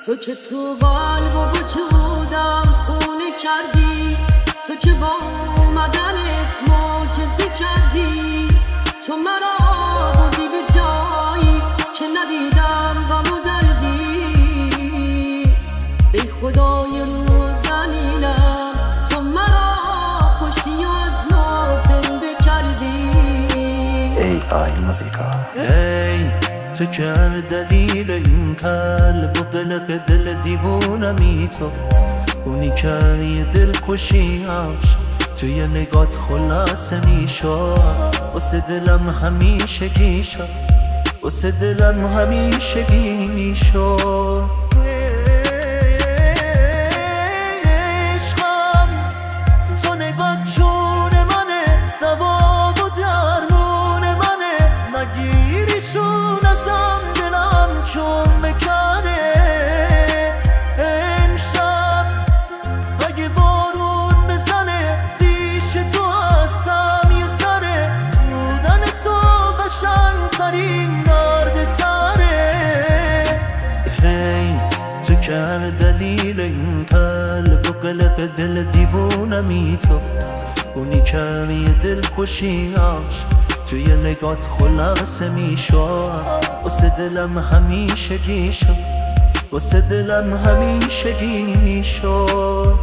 تو که تو قلب و وجودم خونه کردی، تو که با اومدنت معجزه کردی، تو مرا بودی به جایی که ندیدم غم و دردی. ای خدای رو زمینم تو مرا کشتی و از نو زنده کردی. ای آی موزیکا، ای تو که هر دلیل این قلب و قلق دل دیوونمی تو، اونی که یه دل خوشیاش توی نگات خلاصه میشد. واسه دلم همیشگی شد، واسه دلم همیشگی میشد. عشقم تو نگات جون منه، دوا و درمون منه، نگیریشون ازم دلم چون بکنه. امشب اگه بارون بزنه پیش تو هستم یه سره، بودن تو قشنگ‌ترین درد سره. هی تو که هر دلیل این قلب و قلق دل دیوونمی تو، اونی که یه دل خوشیاش توی نگات خلاصه میشد. واسه دلم همیشگی شد، واسه دلم همیشگی میشد.